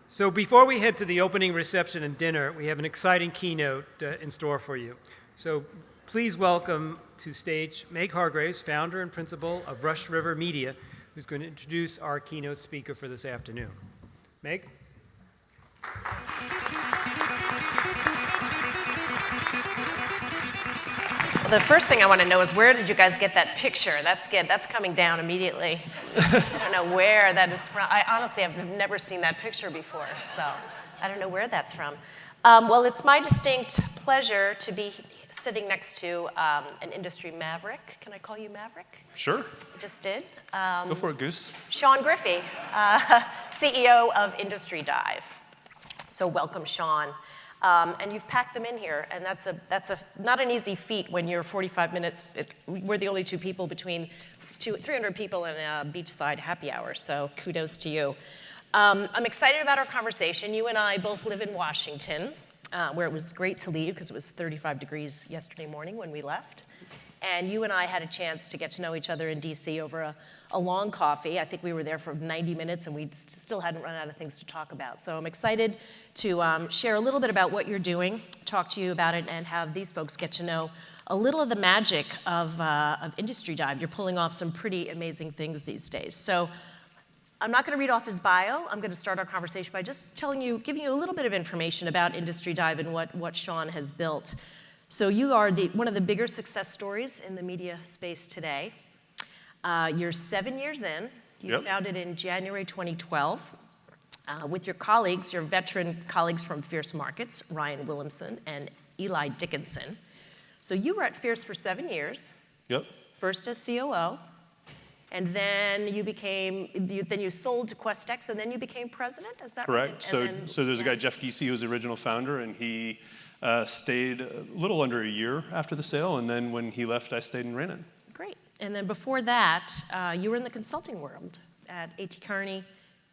So before we head to the opening reception and dinner, we have an exciting keynote in store for you. So please welcome to stage Meg Hargraves, founder and principal of Rush River Media, who's going to introduce our keynote speaker for this afternoon. Meg? Well, the first thing I want to know is, where did you guys get that picture? That's good. That's coming down immediately. I don't know where that is from. I honestly have never seen that picture before, so I don't know where that's from. Well, it's my distinct pleasure to be sitting next to an industry maverick. Can I call you Maverick? Sure. I just did. Go for it, Goose. Sean Griffey, CEO of Industry Dive. So welcome, Sean. And you've packed them in here, and that's not an easy feat when you're 45 minutes. We're the only two people between 300 people in a beachside happy hour, so kudos to you. I'm excited about our conversation. You and I both live in Washington, where it was great to leave because it was 35 degrees yesterday morning when we left. And you and I had a chance to get to know each other in DC over a long coffee. I think we were there for 90 minutes, and we still hadn't run out of things to talk about. So I'm excited to share a little bit about what you're doing, talk to you about it, and have these folks get to know a little of the magic of Industry Dive. You're pulling off some pretty amazing things these days. So I'm not going to read off his bio. I'm going to start our conversation by just giving you a little bit of information about Industry Dive and what Sean has built. So you are one of the bigger success stories in the media space today. You're 7 years in. You founded in January 2012 with your colleagues, your veteran colleagues from Fierce Markets, Ryan Williamson and Eli Dickinson. So you were at Fierce for 7 years. Yep. First as COO, and then you sold to QuestX, and then you became president. Is that right? Correct. So there's a guy, Jeff Giese, who was the original founder, and he stayed a little under a year after the sale, and then when he left, I stayed and ran it. Great. And then before that, you were in the consulting world at A.T. Kearney,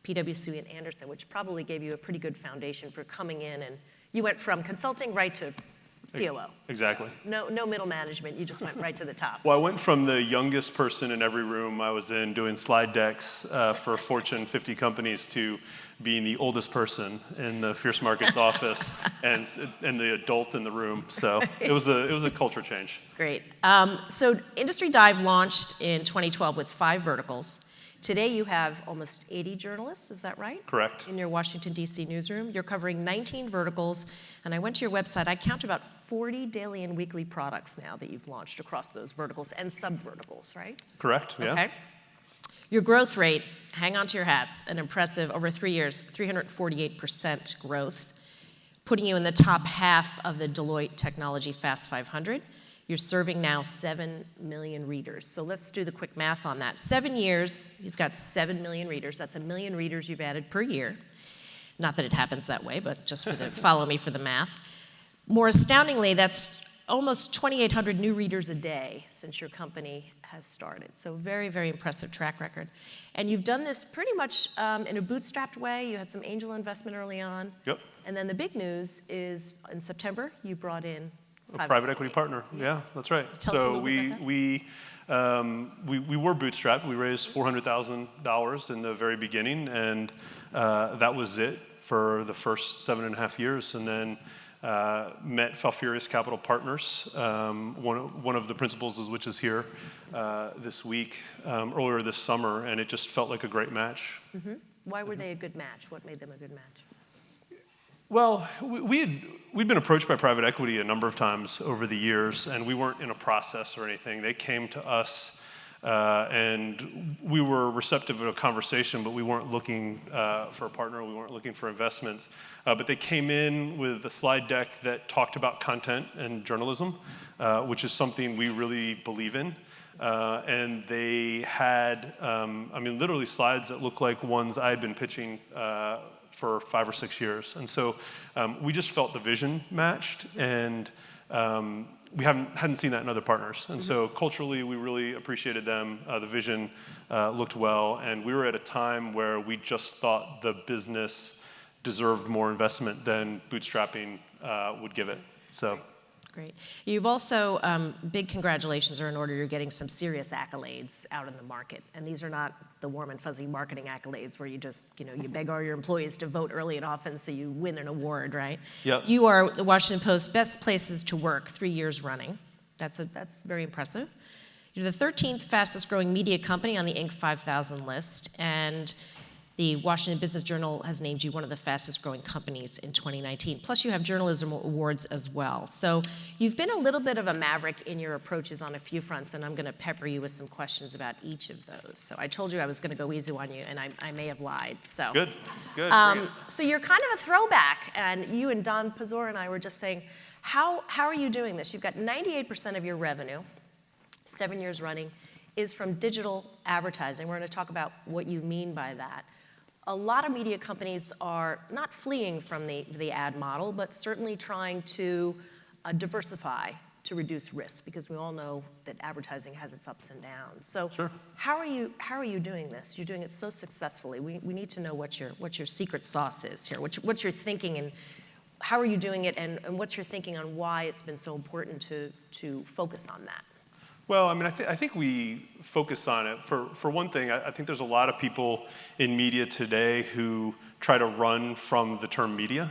PwC, and Anderson, which probably gave you a pretty good foundation for coming in, and you went from consulting right to COO. Exactly. No middle management, you just went right to the top. Well, I went from the youngest person in every room I was in doing slide decks for Fortune 50 companies to being the oldest person in the Fierce Markets office and the adult in the room. So it was a culture change. Great. So Industry Dive launched in 2012 with 5 verticals. Today you have almost 80 journalists, is that right? Correct. In your Washington, D.C. newsroom. You're covering 19 verticals, and I went to your website. I count about 40 daily and weekly products now that you've launched across those verticals and sub-verticals, right? Correct, yeah. Okay. Your growth rate, hang on to your hats, an impressive, over 3 years, 348% growth, putting you in the top half of the Deloitte Technology Fast 500. You're serving now 7 million readers. So let's do the quick math on that. 7 years, he's got 7 million readers. That's 1 million readers you've added per year. Not that it happens that way, but just for follow me for the math. More astoundingly, that's almost 2,800 new readers a day since your company has started. So very, very impressive track record. And you've done this pretty much in a bootstrapped way. You had some angel investment early on. Yep. And then the big news is in September, you brought in a private equity partner. Yeah, that's right. Tell us a little bit about that. We were bootstrapped. We raised $400,000 in the very beginning, and that was it for the first 7.5 years. And then met Falfurrias Capital Partners, one of the principals of which is here this week, earlier this summer, and it just felt like a great match. Mm-hmm. Why were they a good match? What made them a good match? Well, we'd been approached by private equity a number of times over the years, and we weren't in a process or anything. They came to us, and we were receptive to a conversation, but we weren't looking for a partner. We weren't looking for investments. But they came in with a slide deck that talked about content and journalism, which is something we really believe in. And they had, literally slides that looked like ones I had been pitching for 5 or 6 years. And so we just felt the vision matched, and we hadn't seen that in other partners. And so culturally, we really appreciated them. The vision looked well, and we were at a time where we just thought the business deserved more investment than bootstrapping would give it. So Great. You've also, big congratulations are in order. You're getting some serious accolades out in the market. And these are not the warm and fuzzy marketing accolades where you just, you beg all your employees to vote early and often so you win an award, right? Yep. You are the Washington Post Best Places to Work 3 years running. That's very impressive. You're the 13th fastest growing media company on the Inc. 5000 list. And the Washington Business Journal has named you one of the fastest growing companies in 2019. Plus you have journalism awards as well. So you've been a little bit of a maverick in your approaches on a few fronts, and I'm gonna pepper you with some questions about each of those. So I told you I was gonna go easy on you, and I may have lied, so. Good. So you're kind of a throwback, and you and Don Pazor and I were just saying, how are you doing this? You've got 98% of your revenue, 7 years running, is from digital advertising. We're gonna talk about what you mean by that. A lot of media companies are not fleeing from the ad model, but certainly trying to diversify to reduce risk, because we all know that advertising has its ups and downs. So Sure. how are you doing this? You're doing it so successfully. We need to know what your secret sauce is here, what you're thinking, and how are you doing it, and what's your thinking on why it's been so important to focus on that? Well, I mean, I think we focus on it. For one thing, I think there's a lot of people in media today who try to run from the term media,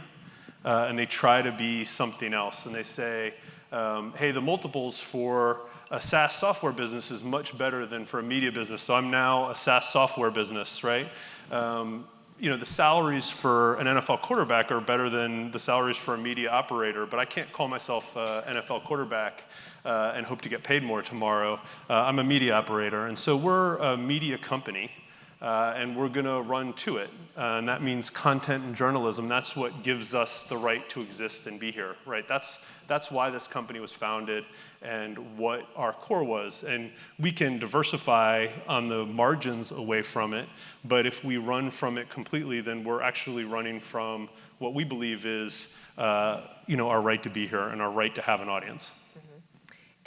and they try to be something else. And they say, hey, the multiples for a SaaS software business is much better than for a media business, so I'm now a SaaS software business, right? The salaries for an NFL quarterback are better than the salaries for a media operator, but I can't call myself an NFL quarterback and hope to get paid more tomorrow. I'm a media operator, and so we're a media company, and we're gonna run to it. And that means content and journalism. That's what gives us the right to exist and be here, right? That's why this company was founded and what our core was. And we can diversify on the margins away from it, but if we run from it completely, then we're actually running from what we believe is our right to be here and our right to have an audience.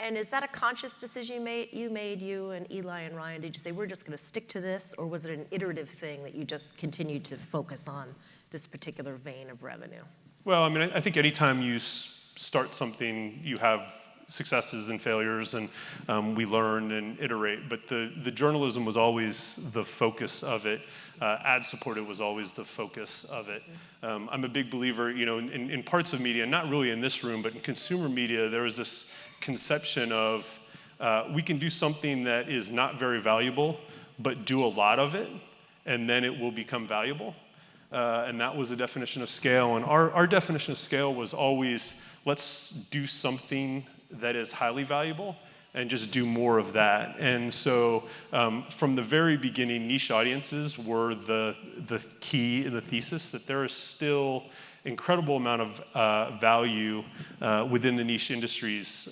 And is that a conscious decision you and Eli and Ryan? Did you say, we're just going to stick to this, or was it an iterative thing that you just continued to focus on this particular vein of revenue? Well, I mean, I think anytime you start something, you have successes and failures, and we learn and iterate. But the journalism was always the focus of it. Ad-supported was always the focus of it. I'm a big believer, in parts of media, not really in this room, but in consumer media, there was this conception of we can do something that is not very valuable, but do a lot of it, and then it will become valuable. And that was the definition of scale. And our definition of scale was always, let's do something that is highly valuable and just do more of that. And so from the very beginning, niche audiences were the key in the thesis, that there is still incredible amount of value within the niche industries.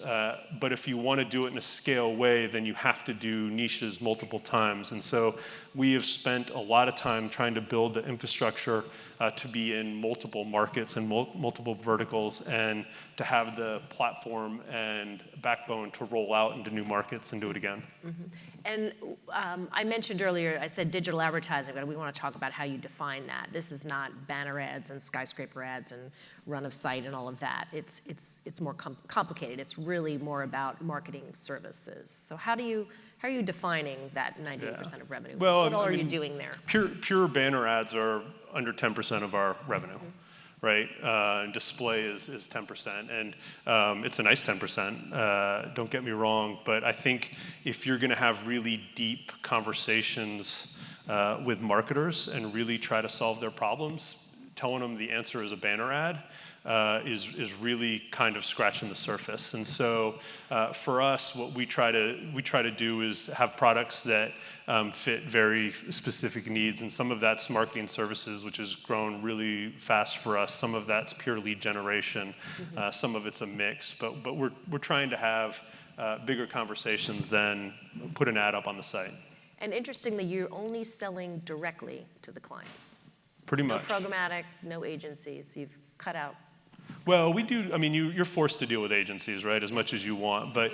But if you want to do it in a scale way, then you have to do niches multiple times. And so we have spent a lot of time trying to build the infrastructure to be in multiple markets and multiple verticals, and to have the platform and backbone to roll out into new markets and do it again. Mm-hmm. And I mentioned earlier, I said digital advertising, but we want to talk about how you define that. This is not banner ads and skyscraper ads and run of site and all of that. It's more complicated. It's really more about marketing services. So how are you defining that 98% of revenue? Well, what all are you doing there? Pure banner ads are under 10% of our revenue. Mm-hmm. Right? And display is 10%, and it's a nice 10%, don't get me wrong, but I think if you're gonna have really deep conversations with marketers and really try to solve their problems, telling them the answer is a banner ad is really kind of scratching the surface. And so for us, what we try to do is have products that fit very specific needs, and some of that's marketing services, which has grown really fast for us. Some of that's pure lead generation. Mm-hmm. Some of it's a mix, but we're trying to have bigger conversations than put an ad up on the site. And interestingly, you're only selling directly to the client. Pretty much. No programmatic, no agencies. You've cut out. Well, we do. I mean, you're forced to deal with agencies, right, as much as you want. But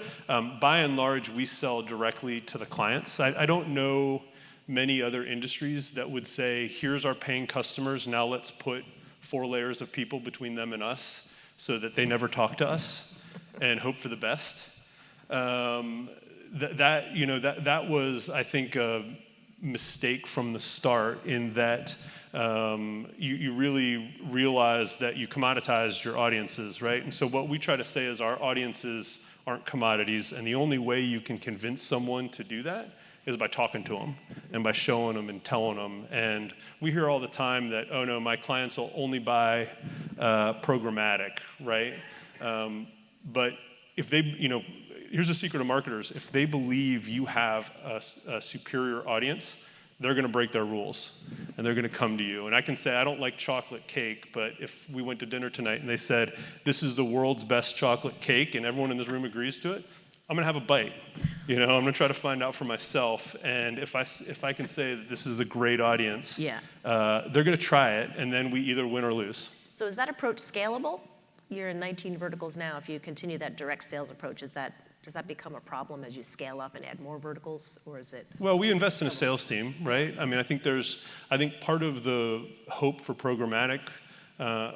by and large, we sell directly to the clients. I don't know many other industries that would say, here's our paying customers, now let's put 4 layers of people between them and us so that they never talk to us. and hope for the best. That was, I think, a mistake from the start, in that you really realize that you commoditized your audiences, right? And so what we try to say is our audiences aren't commodities, and the only way you can convince someone to do that is by talking to them and by showing them and telling them. And we hear all the time that, oh no, my clients will only buy programmatic, right? But if they, here's a secret of marketers: if they believe you have a superior audience, they're going to break their rules, and they're going to come to you. And I can say, I don't like chocolate cake, but if we went to dinner tonight and they said, this is the world's best chocolate cake, and everyone in this room agrees to it, I'm going to have a bite. I'm going to try to find out for myself. And if I can say that this is a great audience, they're going to try it, and then we either win or lose. So is that approach scalable? You're in 19 verticals now. If you continue that direct sales approach, does that become a problem as you scale up and add more verticals, or is it? Well, we invest in a sales team, right? I mean, I think part of the hope for programmatic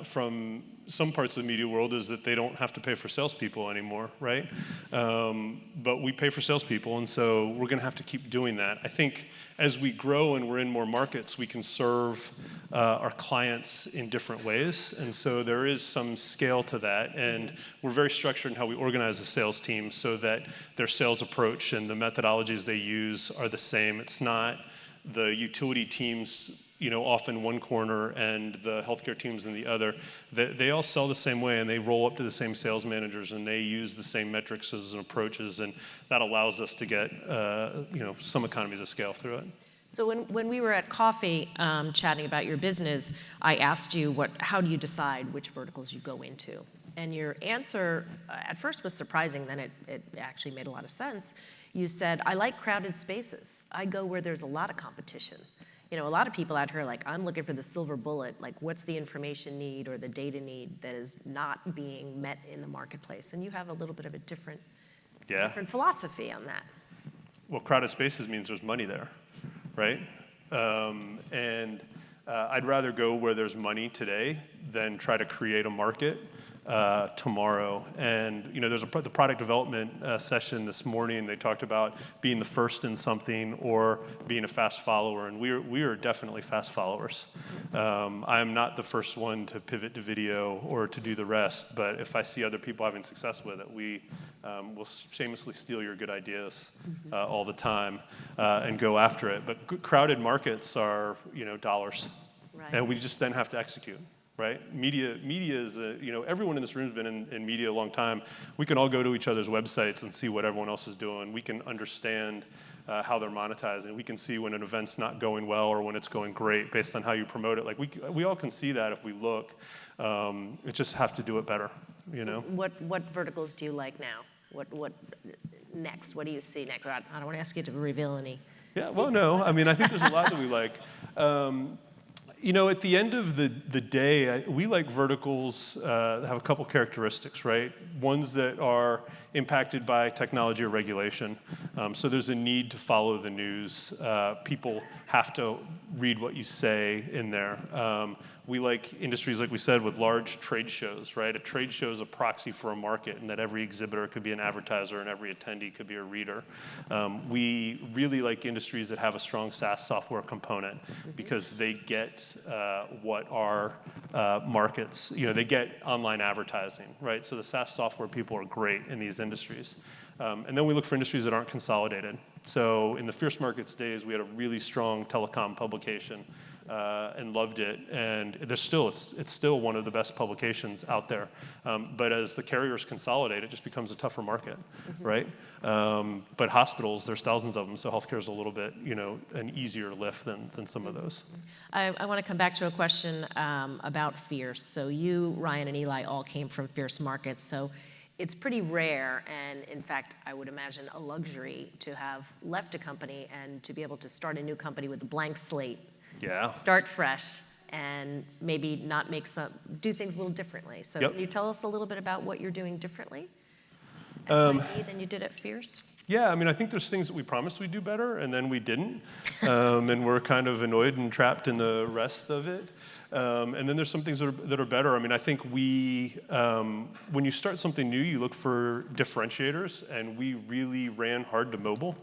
from some parts of the media world is that they don't have to pay for salespeople anymore, right? But we pay for salespeople, and so we're going to have to keep doing that. I think as we grow and we're in more markets, we can serve our clients in different ways, and so there is some scale to that, and we're very structured in how we organize the sales team so that their sales approach and the methodologies they use are the same. It's not the utility teams off in one corner and the healthcare teams in the other. They all sell the same way, and they roll up to the same sales managers, and they use the same metrics and approaches, and that allows us to get some economies of scale through it. So when we were at coffee chatting about your business, I asked you how do you decide which verticals you go into? And your answer at first was surprising, then it actually made a lot of sense. You said, I like crowded spaces. I go where there's a lot of competition. A lot of people out here are like, I'm looking for the silver bullet, like what's the information need or the data need that is not being met in the marketplace? And you have a little bit of a different philosophy on that. Well, crowded spaces means there's money there, right? I'd rather go where there's money today than try to create a market tomorrow. And there's the product development session this morning. They talked about being the first in something or being a fast follower, and we are definitely fast followers. I am not the first one to pivot to video or to do the rest, but if I see other people having success with it, we will shamelessly steal your good ideas all the time and go after it. But crowded markets are dollars, and we just then have to execute. Right? Media is, everyone in this room has been in media a long time. We can all go to each other's websites and see what everyone else is doing. We can understand how they're monetizing. We can see when an event's not going well or when it's going great based on how you promote it. Like we all can see that if we look. It just have to do it better, know? What verticals do you like now? What next? What do you see next? I don't want to ask you to reveal any. Yeah, well, no. I mean, I think there's a lot that we like. At the end of the day, we like verticals that have a couple characteristics, right? Ones that are impacted by technology or regulation. So there's a need to follow the news. People have to read what you say in there. We like industries, like we said, with large trade shows, right? A trade show is a proxy for a market, and that every exhibitor could be an advertiser and every attendee could be a reader. We really like industries that have a strong SaaS software component because they get what our markets, they get online advertising, right? So the SaaS software people are great in these industries. And then we look for industries that aren't consolidated. So in the Fierce Markets days, we had a really strong telecom publication and loved it. And it's still one of the best publications out there. But as the carriers consolidate, it just becomes a tougher market, right? But hospitals, there's thousands of them, so healthcare is a little bit, an easier lift than some of those. I want to come back to a question about Fierce. So you, Ryan, and Eli all came from Fierce Markets. So it's pretty rare, and in fact, I would imagine a luxury to have left a company and to be able to start a new company with a blank slate. Yeah. Start fresh and maybe do things a little differently. So Can you tell us a little bit about what you're doing differently at ID than you did at Fierce? Yeah, I mean, I think there's things that we promised we'd do better, and then we didn't, and we're kind of annoyed and trapped in the rest of it. And then there's some things that are better. I mean, I think when you start something new, you look for differentiators, and we really ran hard to mobile.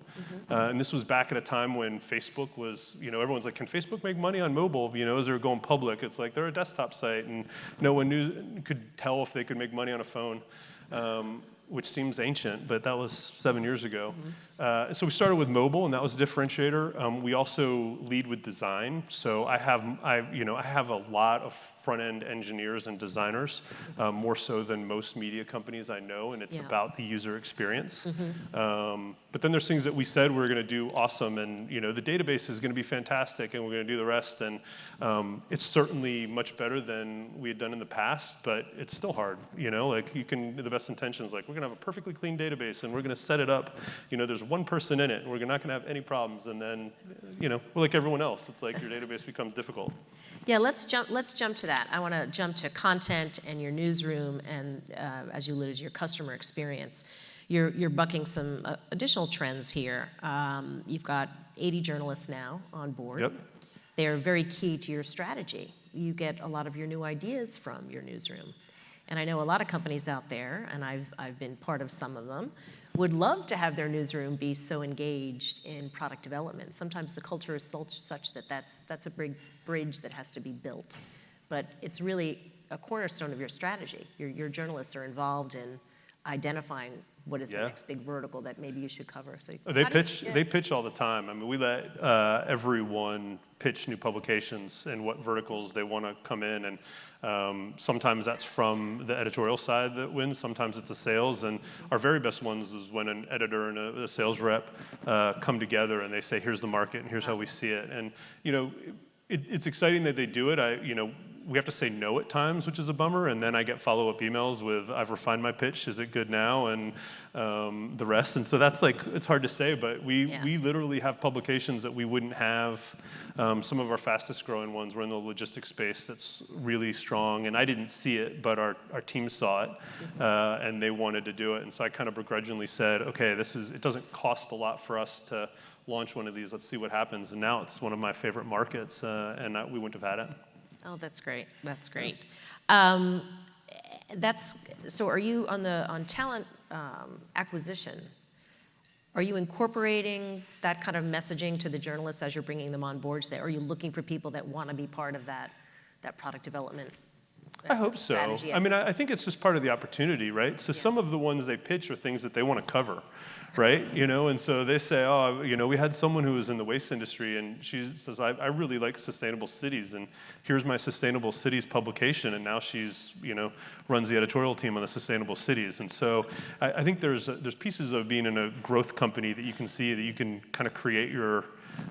And this was back at a time when Facebook was, everyone's like, can Facebook make money on mobile? As they were going public, it's like they're a desktop site, and no one could tell if they could make money on a phone. Which seems ancient, but that was 7 years ago. So we started with mobile, and that was a differentiator. We also lead with design. So I have a lot of front-end engineers and designers, more so than most media companies I know, and it's about the user experience. But then there's things that we said we're going to do awesome, and the database is going to be fantastic, and we're going to do the rest. And it's certainly much better than we had done in the past, but it's still hard. Like the best intentions, like we're going to have a perfectly clean database, and we're going to set it up. There's one person in it, and we're not going to have any problems. And then, we're like everyone else. It's like your database becomes difficult. Yeah, let's jump to that. I want to jump to content and your newsroom, and as you alluded to, your customer experience. You're bucking some additional trends here. You've got 80 journalists now on board. Yep. They're very key to your strategy. You get a lot of your new ideas from your newsroom. And I know a lot of companies out there, and I've been part of some of them, would love to have their newsroom be so engaged in product development. Sometimes the culture is such that that's a big bridge that has to be built. But it's really a cornerstone of your strategy. Your journalists are involved in identifying what is the next big vertical that maybe you should cover. So they pitch all the time. I mean, we let everyone pitch new publications and what verticals they want to come in, and sometimes that's from the editorial side that wins. Sometimes it's a sales, and our very best ones is when an editor and a sales rep come together and they say, "Here's the market, and here's how we see it." And it's exciting that they do it. We have to say no at times, which is a bummer, and then I get follow-up emails with, "I've refined my pitch, is it good now?" and the rest. And so that's it's hard to say, but we literally have publications that we wouldn't have. Some of our fastest growing ones were in the logistics space that's really strong, and I didn't see it, but our team saw it, and they wanted to do it. And so I kind of begrudgingly said, "Okay, it doesn't cost a lot for us to launch one of these, let's see what happens." And now it's one of my favorite markets, and we wouldn't have had it. Oh, that's great. That's great. So are you on talent acquisition? Are you incorporating that kind of messaging to the journalists as you're bringing them on board? Say, are you looking for people that want to be part of that product development? I hope so. I mean, I think it's just part of the opportunity, right? So some of the ones they pitch are things that they want to cover, right? And so they say, "Oh, we had someone who was in the waste industry, and she says, I really like sustainable cities, and here's my sustainable cities publication," and now she's, runs the editorial team on the sustainable cities. And so I think there's pieces of being in a growth company that you can see that you can kind of create your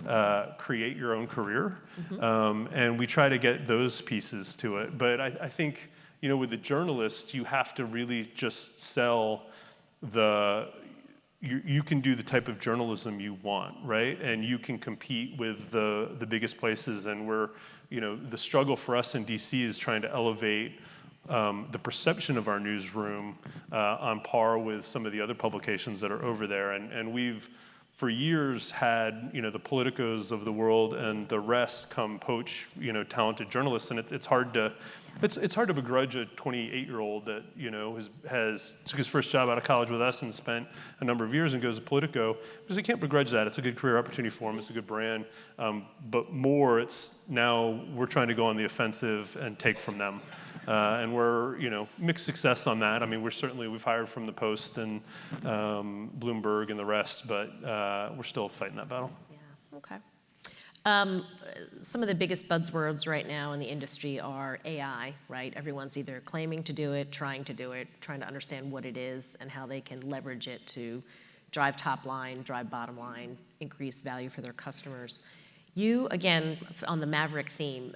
own career, and we try to get those pieces to it. But I think, with the journalist, you have to really just sell you can do the type of journalism you want, right? And you can compete with the biggest places. And the struggle for us in DC is trying to elevate the perception of our newsroom on par with some of the other publications that are over there. And we've, for years, had the Politicos of the world and the rest come poach talented journalists, and it's hard to begrudge a 28-year-old that took his first job out of college with us and spent a number of years and goes to Politico, because you can't begrudge that. It's a good career opportunity for him. It's a good brand, but more, it's now we're trying to go on the offensive and take from them. And we're, mixed success on that. I mean, we've hired from the Post and Bloomberg and the rest, but we're still fighting that battle. Yeah, okay. Some of the biggest buzzwords right now in the industry are AI, right? Everyone's either claiming to do it, trying to understand what it is and how they can leverage it to drive top line, drive bottom line, increase value for their customers. You, again, on the Maverick theme,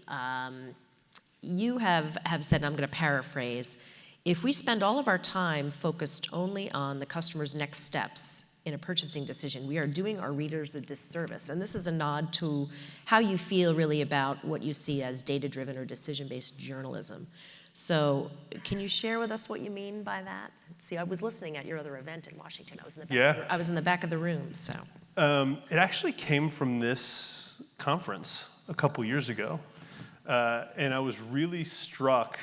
you have said, and I'm going to paraphrase, if we spend all of our time focused only on the customer's next steps in a purchasing decision, we are doing our readers a disservice. And this is a nod to how you feel really about what you see as data-driven or decision-based journalism. So can you share with us what you mean by that? See, I was listening at your other event in Washington. I was in the back, I was in the back of the room, so. It actually came from this conference a couple years ago. And I was really struck,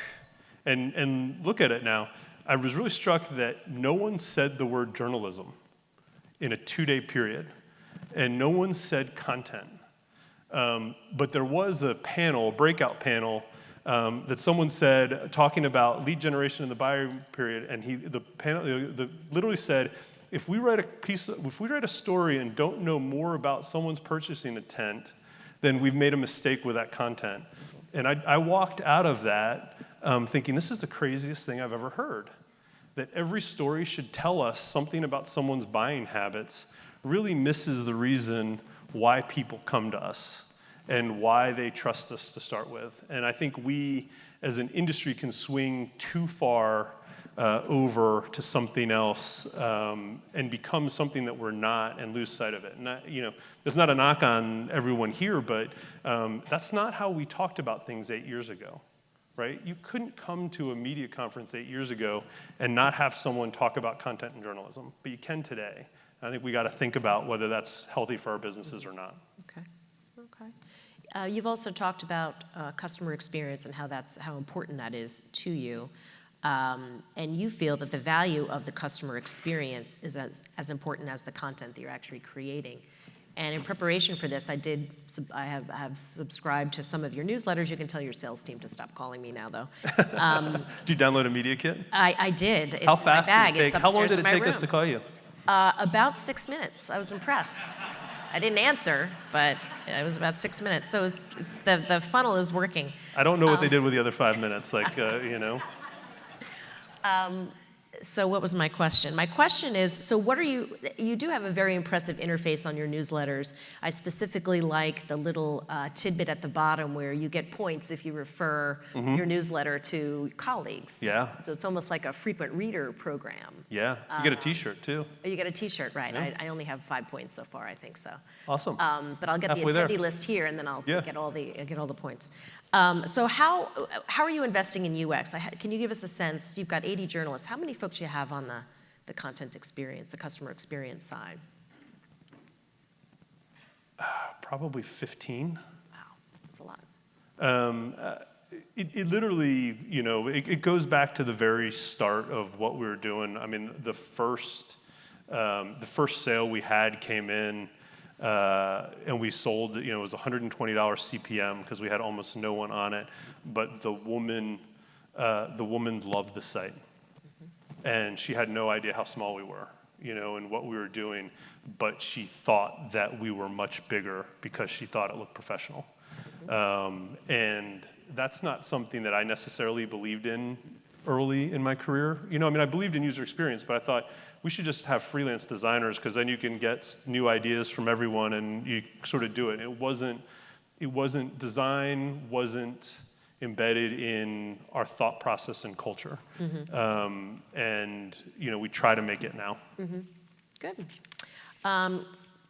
and look at it now, I was really struck that no one said the word journalism in a 2-day period, and no one said content. But there was a breakout panel, that someone said, talking about lead generation in the buyer period, and the panel literally said, if we write a story and don't know more about someone's purchasing intent, then we've made a mistake with that content. And I walked out of that thinking, this is the craziest thing I've ever heard. That every story should tell us something about someone's buying habits really misses the reason why people come to us and why they trust us to start with. And I think we, as an industry, can swing too far over to something else and become something that we're not and lose sight of it. And it's not a knock on everyone here, but that's not how we talked about things 8 years ago, right? You couldn't come to a media conference 8 years ago and not have someone talk about content and journalism, but you can today. I think we got to think about whether that's healthy for our businesses or not. Okay. You've also talked about customer experience and how important that is to you. And you feel that the value of the customer experience is as important as the content that you're actually creating. And in preparation for this, I have subscribed to some of your newsletters. You can tell your sales team to stop calling me now, though. Did you download a media kit? I did. It's How in my fast bag. did it It's take? How long upstairs did in it my take us room. to call you? About 6 minutes. I was impressed. I didn't answer, but it was about 6 minutes. So the funnel is working. I don't know what they did with the other 5 minutes, So what was my question? My question is, so what are you do have a very impressive interface on your newsletters. I specifically like the little tidbit at the bottom where you get points if you refer your newsletter to colleagues. Yeah. So it's almost like a frequent reader program. Yeah, you get a t-shirt too. You get a t-shirt, right. Yeah. I only have 5 points so far, I think so. Awesome. But I'll get Halfway the attendee there. list here and then I'll Yeah. get all the points. So how are you investing in UX? Can you give us a sense? You've got 80 journalists. How many folks you have on the content experience, the customer experience side? Probably 15. Wow, that's a lot. It literally, it goes back to the very start of what we were doing. I mean, the first sale we had came in, and we sold, it was $120 CPM because we had almost no one on it. But the woman loved the site, and she had no idea how small we were, and what we were doing. But she thought that we were much bigger because she thought it looked professional, and that's not something that I necessarily believed in early in my career. I believed in user experience, but I thought we should just have freelance designers because then you can get new ideas from everyone and you sort of do it. Design wasn't embedded in our thought process and culture. And we try to make it now. Good.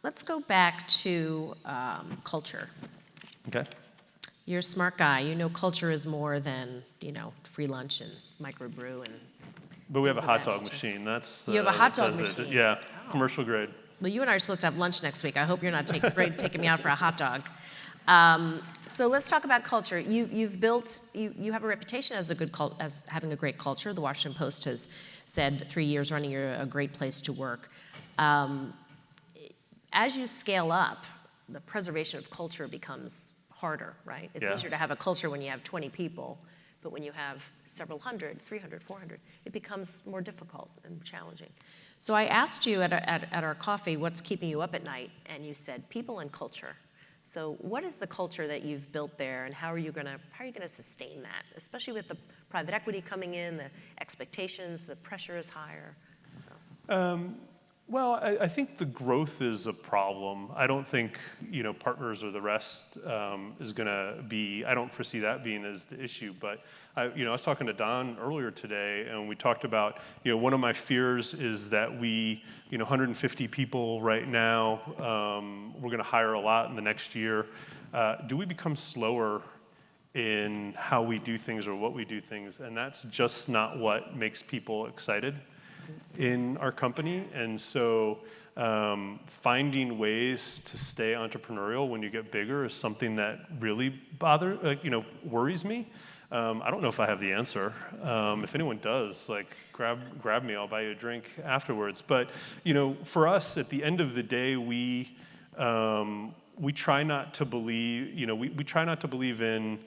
Let's go back to culture. Okay. You're a smart guy. You know culture is more than, free lunch and microbrew and. But we have a things of hot that dog nature. machine. That's You have a hot dog does it. machine? Yeah, commercial grade. Well, you and I are supposed to have lunch next week. I hope you're not taking me out for a hot dog. So let's talk about culture. You have a reputation as as having a great culture. The Washington Post has said 3 years running you're a great place to work. As you scale up, the preservation of culture becomes harder, right? It's Yeah. easier to have a culture when you have 20 people, but when you have several hundred, 300, 400, it becomes more difficult and challenging. So I asked you at our coffee, what's keeping you up at night? And you said people and culture. So what is the culture that you've built there, and how are you gonna sustain that, especially with the private equity coming in, the expectations, the pressure is higher? So. Well, I think the growth is a problem. I don't think, partners or the rest is going to be, I don't foresee that being as the issue. But, I was talking to Don earlier today, and we talked about, one of my fears is that we, 150 people right now, we're going to hire a lot in the next year. Do we become slower in how we do things or what we do things? And that's just not what makes people excited in our company. And so finding ways to stay entrepreneurial when you get bigger is something that really worries me. I don't know if I have the answer. If anyone does, grab me, I'll buy you a drink afterwards. But for us, at the end of the day, we try not to believe, we try not to believe in,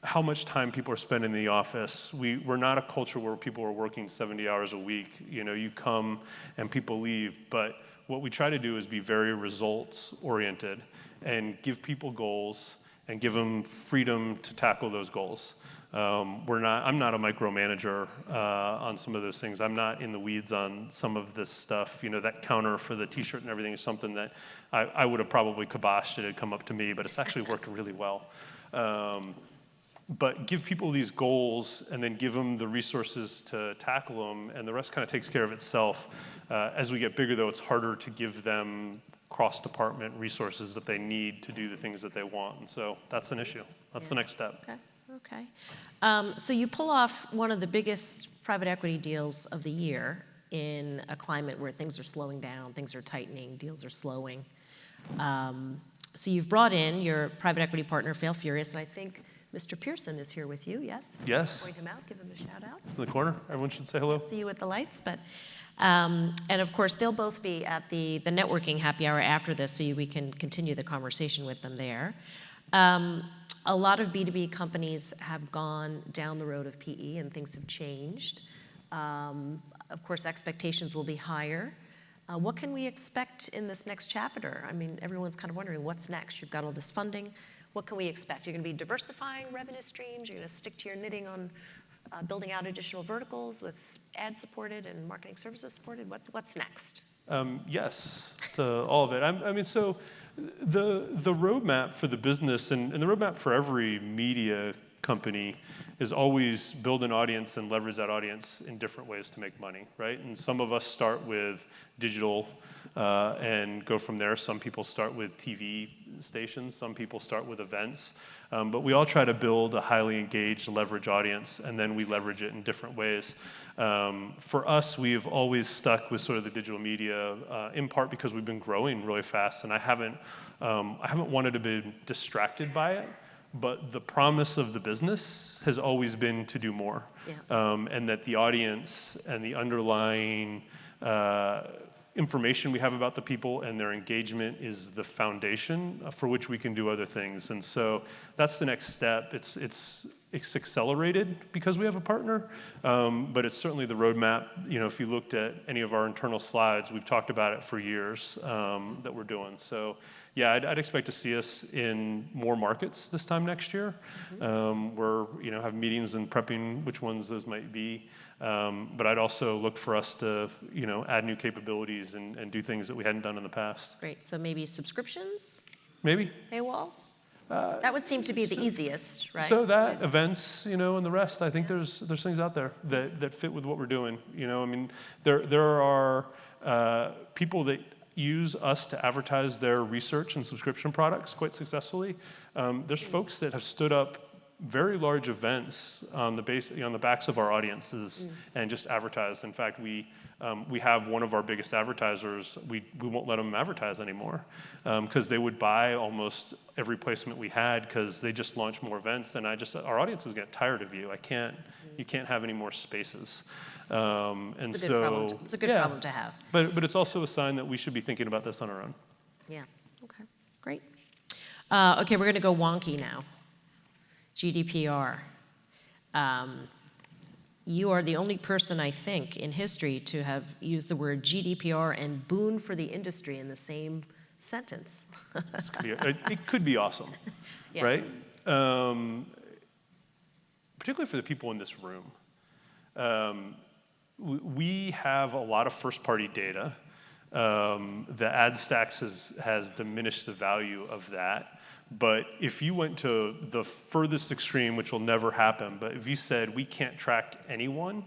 how much time people are spending in the office. We're not a culture where people are working 70 hours a week. You come and people leave. But what we try to do is be very results oriented and give people goals and give them freedom to tackle those goals. I'm not a micromanager on some of those things. I'm not in the weeds on some of this stuff. That counter for the t-shirt and everything is something that I would have probably kiboshed it had come up to me, but it's actually worked really well. But give people these goals and then give them the resources to tackle them, and the rest kind of takes care of itself. As we get bigger, though, it's harder to give them cross-department resources that they need to do the things that they want, and so that's an issue. That's the next step. Okay. So you pull off one of the biggest private equity deals of the year in a climate where things are slowing down, things are tightening, deals are slowing. So you've brought in your private equity partner, Fail Furious, and I think Mr. Pearson is here with you, yes? Yes. Point him out, give him a shout out. He's in the corner. Everyone should say hello. See you at the lights, but, and of course, they'll both be at the networking happy hour after this, so we can continue the conversation with them there. A lot of B2B companies have gone down the road of PE and things have changed. Of course, expectations will be higher. What can we expect in this next chapter? I mean, everyone's kind of wondering what's next. You've got all this funding. What can we expect? You're going to be diversifying revenue streams. You're going to stick to your knitting on building out additional verticals with ad-supported and marketing services supported. What's next? Yes, to all of it. So the roadmap for the business and the roadmap for every media company is always build an audience and leverage that audience in different ways to make money, right? And some of us start with digital and go from there. Some people start with TV stations. Some people start with events. But we all try to build a highly engaged, leverage audience, and then we leverage it in different ways. For us, we've always stuck with sort of the digital media, in part because we've been growing really fast, and I haven't wanted to be distracted by it. But the promise of the business has always been to do more, and that the audience and the underlying information we have about the people and their engagement is the foundation for which we can do other things. And so that's the next step. It's accelerated because we have a partner, but it's certainly the roadmap. If you looked at any of our internal slides, we've talked about it for years that we're doing. So yeah, I'd expect to see us in more markets this time next year. We're have meetings and prepping which ones those might be. But I'd also look for us to add new capabilities and do things that we hadn't done in the past. Great. So maybe subscriptions? Maybe. Paywall? That would seem to be the easiest, right? So that events, and the rest. I think there's things out there that fit with what we're doing. There are people that use us to advertise their research and subscription products quite successfully. There's folks that have stood up very large events on the backs of our audiences and just advertised. In fact, we have one of our biggest advertisers. We won't let them advertise anymore because they would buy almost every placement we had because they just launched more events. And our audience is getting tired of you. You can't have any more spaces. It's a good problem to have. But it's also a sign that we should be thinking about this on our own. Yeah. Okay. Great. Okay, we're going to go wonky now. GDPR. You are the only person, I think, in history to have used the word GDPR and boon for the industry in the same sentence. It could be awesome, right? Particularly for the people in this room. we have a lot of first-party data. The ad stacks has diminished the value of that. But if you went to the furthest extreme, which will never happen, but if you said we can't track anyone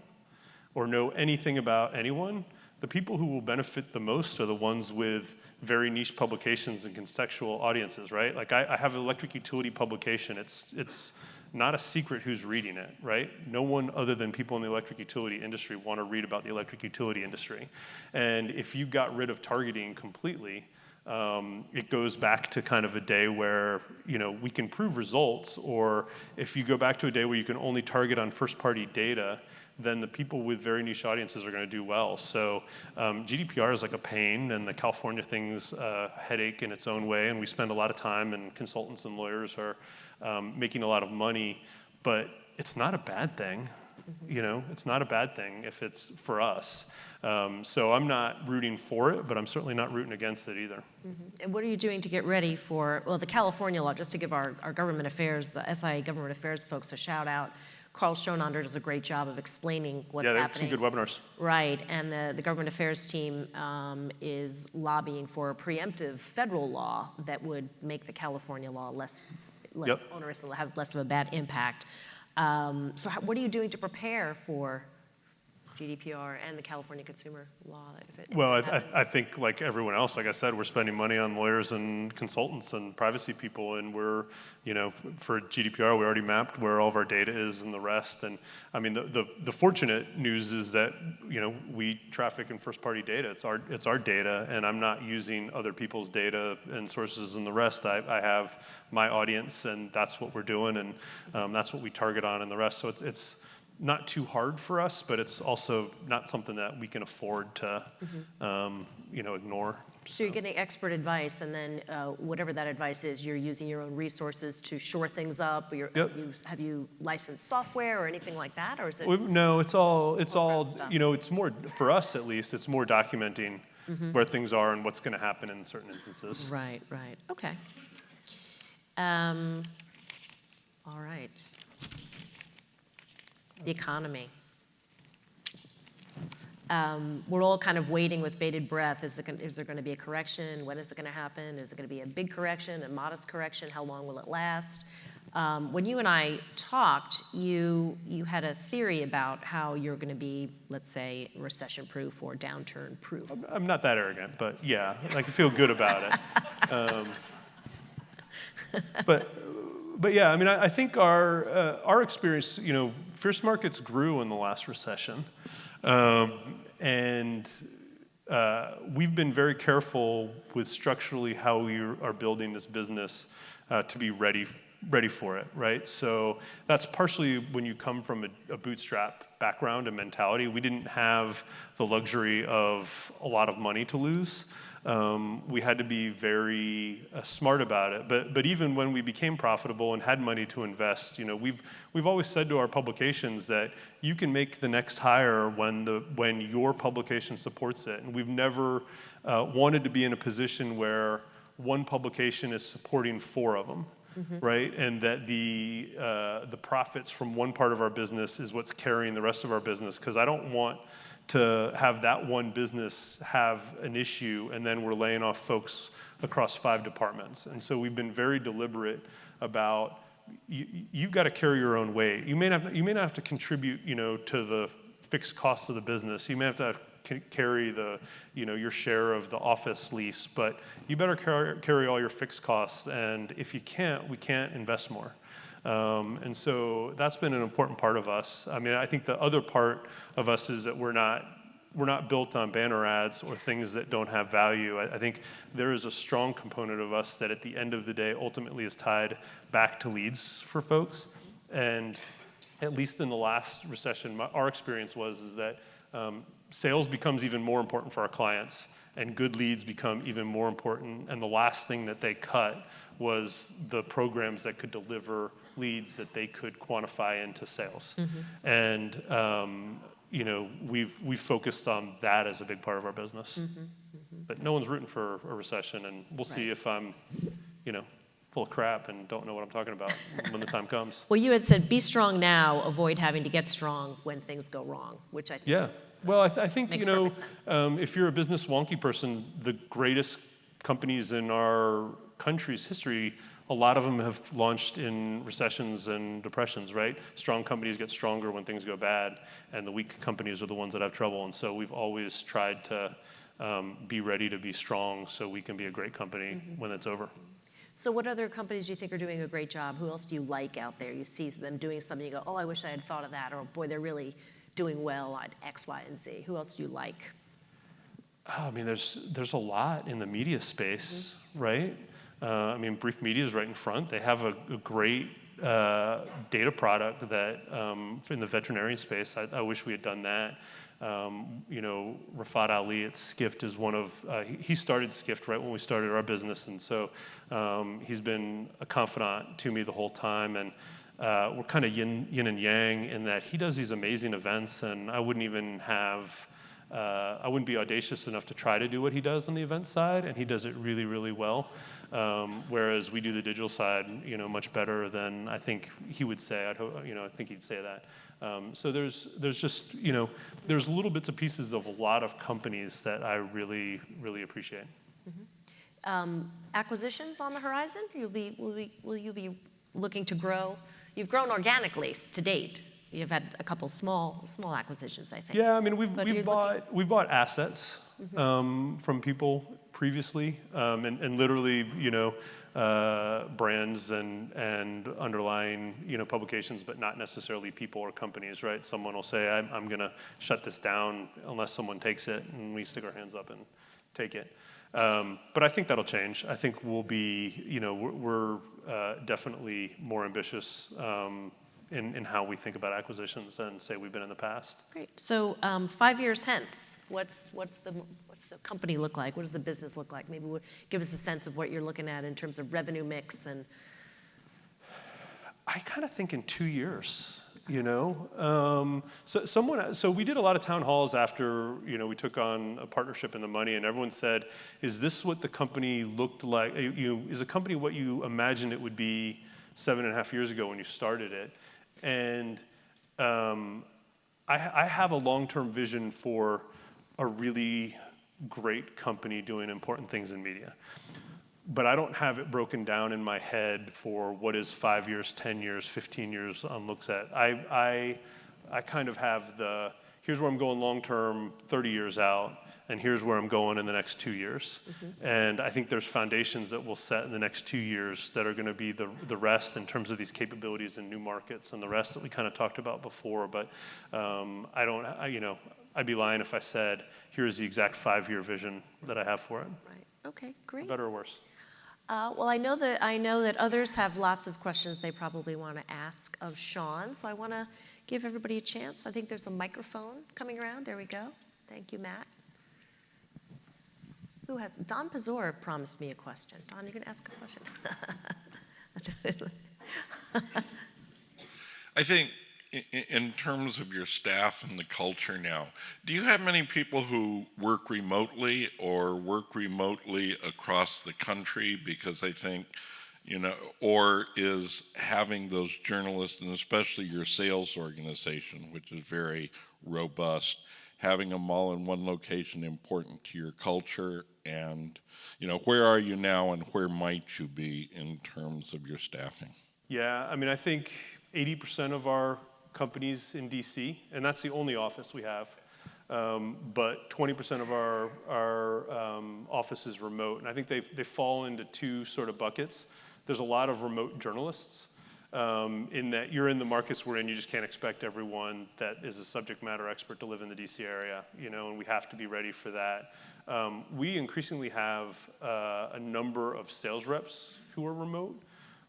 or know anything about anyone, the people who will benefit the most are the ones with very niche publications and contextual audiences, right? Like I have an electric utility publication. It's not a secret who's reading it, right? No one other than people in the electric utility industry want to read about the electric utility industry. And if you got rid of targeting completely, it goes back to kind of a day where, we can prove results, or if you go back to a day where you can only target on first-party data, then the people with very niche audiences are going to do well. So GDPR is like a pain, and the California thing's a headache in its own way, and we spend a lot of time, and consultants and lawyers are making a lot of money, but it's not a bad thing. It's not a bad thing if it's for us. So I'm not rooting for it, but I'm certainly not rooting against it either. And what are you doing to get ready for, the California law, just to give our government affairs, the SI government affairs folks a shout out. Carl Schoenander does a great job of explaining what's happening. Yeah, some good webinars. Right, and the government affairs team is lobbying for a preemptive federal law that would make the California law less onerous and have less of a bad impact. So what are you doing to prepare for GDPR and the California consumer law? Well, I think like everyone else, like I said, we're spending money on lawyers and consultants and privacy people, and we're, for GDPR, we already mapped where all of our data is and the rest. And I mean, the fortunate news is that, we traffic in first-party data. It's our data, and I'm not using other people's data and sources and the rest. I have my audience, and that's what we're doing, and that's what we target on and the rest. So it's not too hard for us, but it's also not something that we can afford to, ignore. So you're getting expert advice, and then whatever that advice is, you're using your own resources to shore things up. Or have you licensed software or anything like that, or is it? No, it's all. It's more for us at least. It's more documenting where things are and what's going to happen in certain instances. Right. Okay. All right. The economy. We're all kind of waiting with bated breath. Is there going to be a correction? When is it going to happen? Is it going to be a big correction, a modest correction? How long will it last? When you and I talked, you had a theory about how you're going to be, let's say, recession-proof or downturn-proof. I'm not that arrogant, but yeah, I can feel good about it. But yeah, I mean, I think our experience, fierce markets grew in the last recession, and we've been very careful with structurally how we are building this business to be ready for it, right? So that's partially when you come from a bootstrap background and mentality. We didn't have the luxury of a lot of money to lose. We had to be very smart about it. But even when we became profitable and had money to invest, we've always said to our publications that you can make the next hire when your publication supports it. And we've never wanted to be in a position where one publication is supporting 4 of them. Right, and that the profits from one part of our business is what's carrying the rest of our business, because I don't want to have that one business have an issue and then we're laying off folks across 5 departments. And so we've been very deliberate about you've got to carry your own weight. You may not have to contribute, to the fixed costs of the business. You may have to carry your share of the office lease, but you better carry all your fixed costs. And if you can't, we can't invest more. And so that's been an important part of us. I mean, I think the other part of us is that we're not built on banner ads or things that don't have value. I think there is a strong component of us that at the end of the day ultimately is tied back to leads for folks. And at least in the last recession, our experience was that sales becomes even more important for our clients, and good leads become even more important. And the last thing that they cut was the programs that could deliver leads that they could quantify into sales. And we've focused on that as a big part of our business. But no one's rooting for a recession, and we'll see if I'm full of crap and don't know what I'm talking about when the time comes. Well, you had said, be strong now, avoid having to get strong when things go wrong, which I think Well, I think, makes perfect sense. if you're a business wonky person, the greatest companies in our country's history, a lot of them have launched in recessions and depressions, right? Strong companies get stronger when things go bad, and the weak companies are the ones that have trouble. And so we've always tried to be ready to be strong so we can be a great company when it's over. So what other companies do you think are doing a great job? Who else do you like out there? You see them doing something, you go, oh, I wish I had thought of that, or boy, they're really doing well at X, Y, and Z. Who else do you like? Oh, I mean, there's a lot in the media space, right? I mean, Brief Media is right in front. They have a great data product that in the veterinarian space. I wish we had done that. Rafat Ali at Skift is one of, he started Skift right when we started our business, and so he's been a confidant to me the whole time, and we're kind of yin and yang in that he does these amazing events, and I wouldn't be audacious enough to try to do what he does on the event side, and he does it really, really well. Whereas we do the digital side, much better than I think he would say. I think he'd say that. So there's just, there's little bits and pieces of a lot of companies that I really, really appreciate. Acquisitions on the horizon? Will you be looking to grow? You've grown organically to date. You've had a couple small acquisitions, I think. Yeah, I mean, we've bought assets from people previously, and literally, brands and underlying, publications, but not necessarily people or companies, right? Someone will say, I'm going to shut this down unless someone takes it, and we stick our hands up and take it. But I think that'll change. I think we'll be, we're definitely more ambitious in how we think about acquisitions than, say, we've been in the past. Great. So 5 years hence, what's the company look like? What does the business look like? Maybe give us a sense of what you're looking at in terms of revenue mix and. I kind of think in 2 years. So we did a lot of town halls after we took on a partnership in the money, and everyone said, "Is this what the company looked like? Is a company what you imagined it would be 7.5 years ago when you started it?" And I have a long-term vision for a really great company doing important things in media. But I don't have it broken down in my head for what is 5 years, 10 years, 15 years on looks at. I kind of have here's where I'm going long-term, 30 years out, and here's where I'm going in the next 2 years. And I think there's foundations that we'll set in the next 2 years that are going to be the rest in terms of these capabilities in new markets and the rest that we kind of talked about before. But I'd be lying if I said, here's the exact 5-year vision that I have for it. Right. Okay, great. For better or worse. Well, I know that others have lots of questions they probably want to ask of Sean, so I want to give everybody a chance. I think there's a microphone coming around. There we go. Thank you, Matt. Who has? Don Pazor promised me a question. Don, you can ask a question. I think in terms of your staff and the culture now, do you have many people who work remotely or work remotely across the country? Because I think, or is having those journalists, and especially your sales organization, which is very robust, having them all in one location important to your culture? And, where are you now and where might you be in terms of your staffing? Yeah, I mean, I think 80% of our companies in DC, and that's the only office we have, but 20% of our office is remote. And I think they fall into two sort of buckets. There's a lot of remote journalists in that you're in the markets we're in, you just can't expect everyone that is a subject matter expert to live in the DC area, and we have to be ready for that. We increasingly have a number of sales reps who are remote,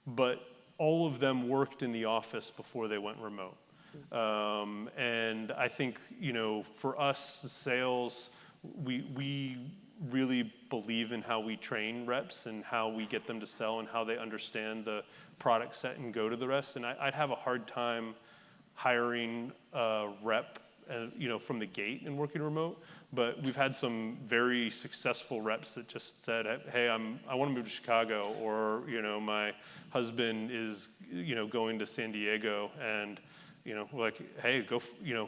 but all of them worked in the office before they went remote. And I think, for us, the sales, we really believe in how we train reps and how we get them to sell and how they understand the product set and go to the rest. And I'd have a hard time hiring a rep from the gate in working remote. But we've had some very successful reps that just said, hey, I want to move to Chicago, or my husband is going to San Diego, and we're like, hey, go.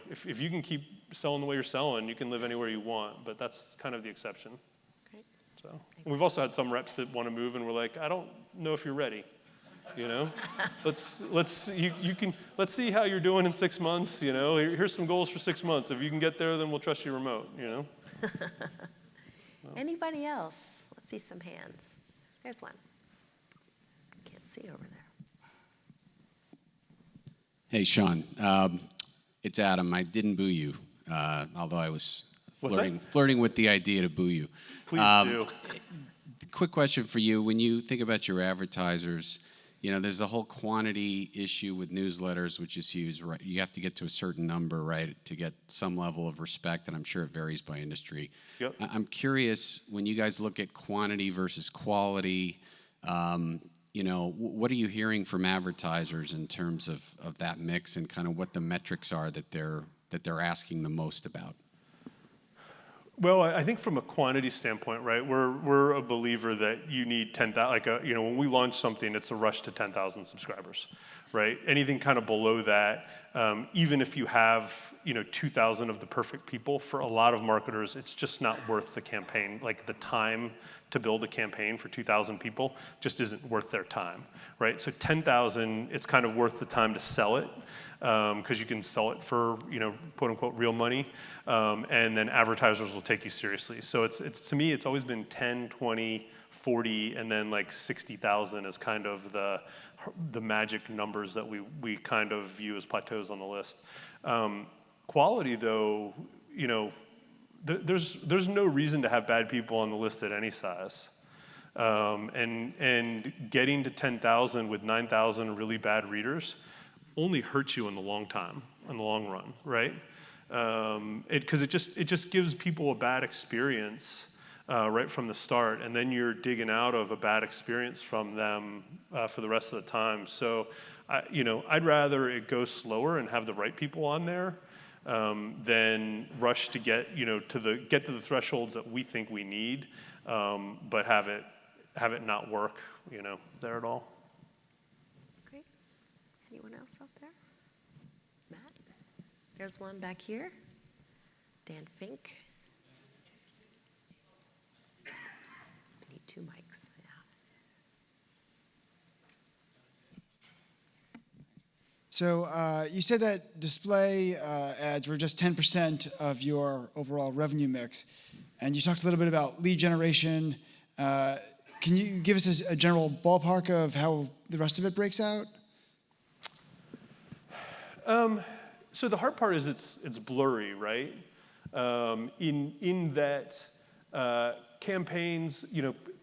If you can keep selling the way you're selling, you can live anywhere you want. But that's kind of the exception. Great. So we've also had some reps that want to move, and we're like, I don't know if you're ready. Let's see how you're doing in 6 months. Here's some goals for 6 months. If you can get there, then we'll trust you remote. Anybody else? Let's see some hands. There's one. Can't see over there. Hey, Sean. It's Adam. I didn't boo you, although I was flirting with the idea to boo you. Please do. Quick question for you. When you think about your advertisers, there's the whole quantity issue with newsletters, which is huge, right? You have to get to a certain number, right, to get some level of respect, and I'm sure it varies by industry. Yep. I'm curious, when you guys look at quantity versus quality, what are you hearing from advertisers in terms of that mix, and kind of what the metrics are that they're asking the most about? Well, I think from a quantity standpoint, right, we're a believer that you need 10,000, when we launch something, it's a rush to 10,000 subscribers, right? Anything kind of below that, even if you have, 2,000 of the perfect people, for a lot of marketers, it's just not worth the campaign. Like, the time to build a campaign for 2,000 people just isn't worth their time, right? So 10,000, it's kind of worth the time to sell it, because you can sell it for, quote unquote, real money, and then advertisers will take you seriously. So it's to me, it's always been 10, 20, 40, and then like 60,000 is kind of the magic numbers that we kind of view as plateaus on the list. Quality, though, there's no reason to have bad people on the list at any size. And getting to 10,000 with 9,000 really bad readers only hurts you in the long run, right? Because it just gives people a bad experience right from the start, and then you're digging out of a bad experience from them for the rest of the time. So, I'd rather it go slower and have the right people on there than rush to get to the thresholds that we think we need, but have it not work there at all. Great. Anyone else out there? Matt? There's one back here. Dan Fink. We need 2 mics. Yeah. So you said that display ads were just 10% of your overall revenue mix, and you talked a little bit about lead generation. Can you give us a general ballpark of how the rest of it breaks out? So the hard part is it's blurry, right? In that campaigns,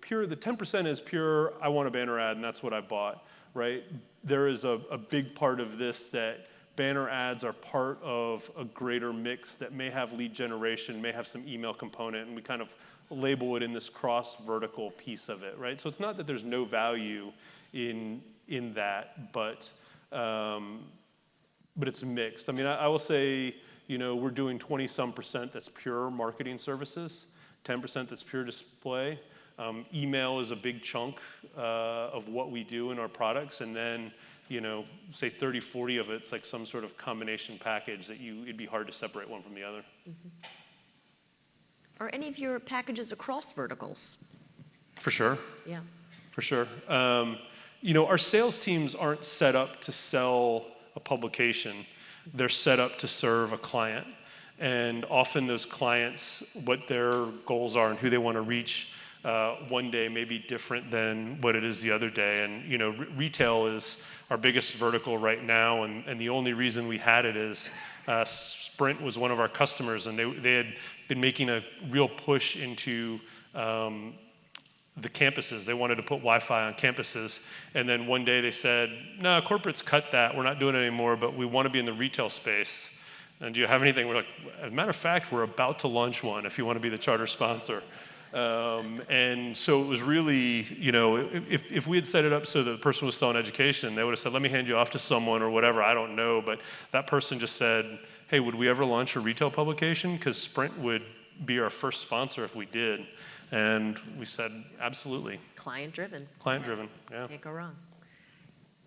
pure, the 10% is pure, I want a banner ad and that's what I bought, right? There is a big part of this that banner ads are part of a greater mix that may have lead generation, may have some email component, and we kind of label it in this cross-vertical piece of it, right? So it's not that there's no value in that, but it's mixed. I mean, I will say, we're doing 20-some% that's pure marketing services, 10% that's pure display. Email is a big chunk of what we do in our products, and then, say 30, 40 of it's like some sort of combination package that it'd be hard to separate one from the other. Mm-hmm. Are any of your packages across verticals? For sure. Yeah. For sure. Our sales teams aren't set up to sell a publication. They're set up to serve a client. And often those clients, what their goals are and who they want to reach one day may be different than what it is the other day. And, retail is our biggest vertical right now. And the only reason we had it is Sprint was one of our customers, and they had been making a real push into the campuses. They wanted to put Wi-Fi on campuses. And then one day they said, no, corporates cut that. We're not doing it anymore, but we want to be in the retail space. And do you have anything? We're like, as a matter of fact, we're about to launch one if you want to be the charter sponsor. And so it was really, if we had set it up so the person was selling education, they would have said, let me hand you off to someone or whatever, I don't know. But that person just said, hey, would we ever launch a retail publication? Because Sprint would be our first sponsor if we did. And we said, absolutely. Client-driven. Client-driven, yeah. Can't go wrong.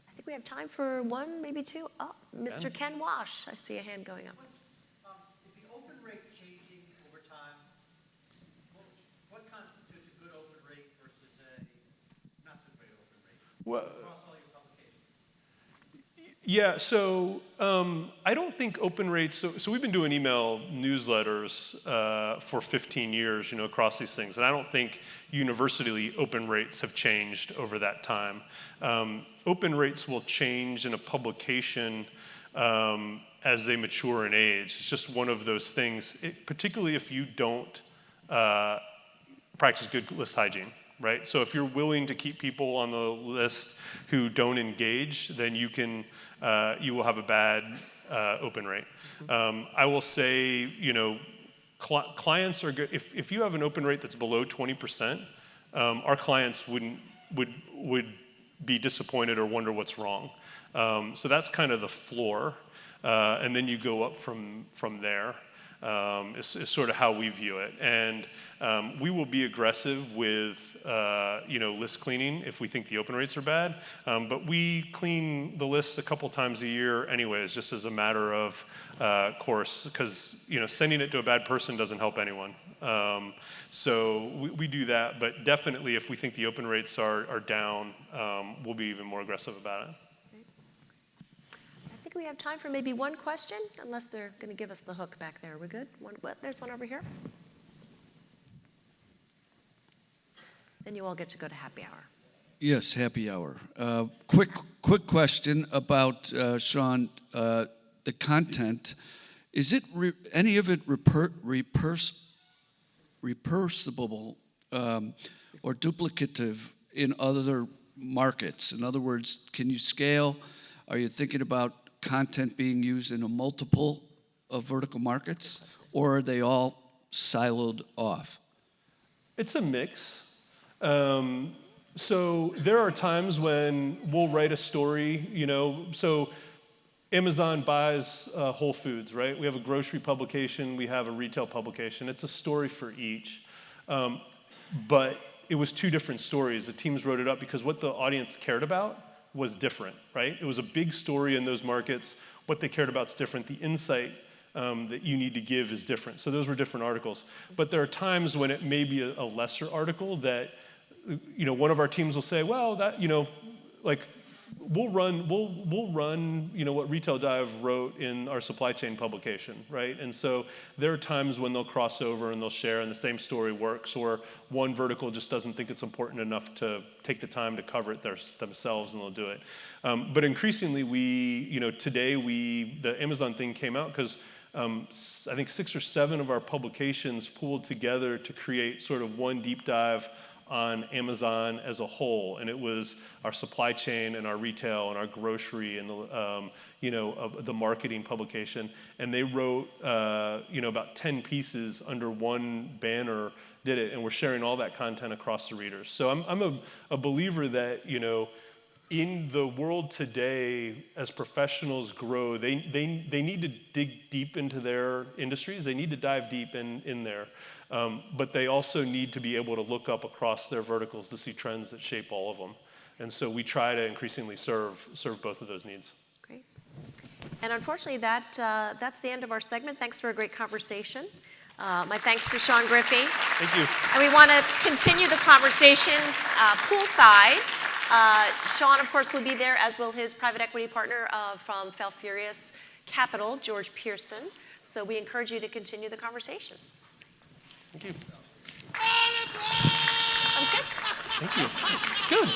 I think we have time for one, maybe two. Oh, Mr. Ken Wash, I see a hand going up. Is the open rate changing over time? What constitutes a good open rate versus a not so great open rate across all your publications? Yeah, so I don't think open rates, so we've been doing email newsletters for 15 years, across these things, and I don't think universally open rates have changed over that time. Open rates will change in a publication as they mature in age. It's just one of those things, particularly if you don't practice good list hygiene. Right? So if you're willing to keep people on the list who don't engage, then you will have a bad open rate. I will say, clients are good. If you have an open rate that's below 20%, our clients would be disappointed or wonder what's wrong. So that's kind of the floor, and then you go up from there. Is sort of how we view it. And we will be aggressive with, list cleaning if we think the open rates are bad. But we clean the lists a couple times a year anyways, just as a matter of course, because, sending it to a bad person doesn't help anyone. So we do that, but definitely if we think the open rates are down, we'll be even more aggressive about it. I think we have time for maybe one question, unless they're going to give us the hook back there. We're good? There's one over here. Then you all get to go to happy hour. Yes, happy hour. Quick question about, Sean, the content. Is it any of it reversible or duplicative in other markets? In other words, can you scale? Are you thinking about content being used in a multiple of vertical markets, or are they all siloed off? It's a mix. So there are times when we'll write a story, so Amazon buys Whole Foods, right? We have a grocery publication, we have a retail publication. It's a story for each. But it was two different stories. The teams wrote it up because what the audience cared about was different, right? It was a big story in those markets. What they cared about is different. The insight that you need to give is different. So those were different articles. But there are times when it may be a lesser article that, one of our teams will say, well, that, we'll run, what Retail Dive wrote in our supply chain publication, right? And so there are times when they'll cross over and they'll share and the same story works, or one vertical just doesn't think it's important enough to take the time to cover it themselves and they'll do it. But increasingly today the Amazon thing came out because I think 6 or 7 of our publications pooled together to create sort of one deep dive on Amazon as a whole, and it was our supply chain and our retail and our grocery and the marketing publication, and they wrote about 10 pieces under one banner, did it, and we're sharing all that content across the readers. So I'm a believer that in the world today, as professionals grow, they need to dig deep into their industries. They need to dive deep in there. But they also need to be able to look up across their verticals to see trends that shape all of them. And so we try to increasingly serve both of those needs. Great. And unfortunately, that's the end of our segment. Thanks for a great conversation. My thanks to Sean Griffey. Thank you. And we want to continue the conversation poolside. Sean, of course, will be there, as will his private equity partner from Falfurrias Capital, George Pearson. So we encourage you to continue the conversation. Thank you. That was good. Thank you. Good.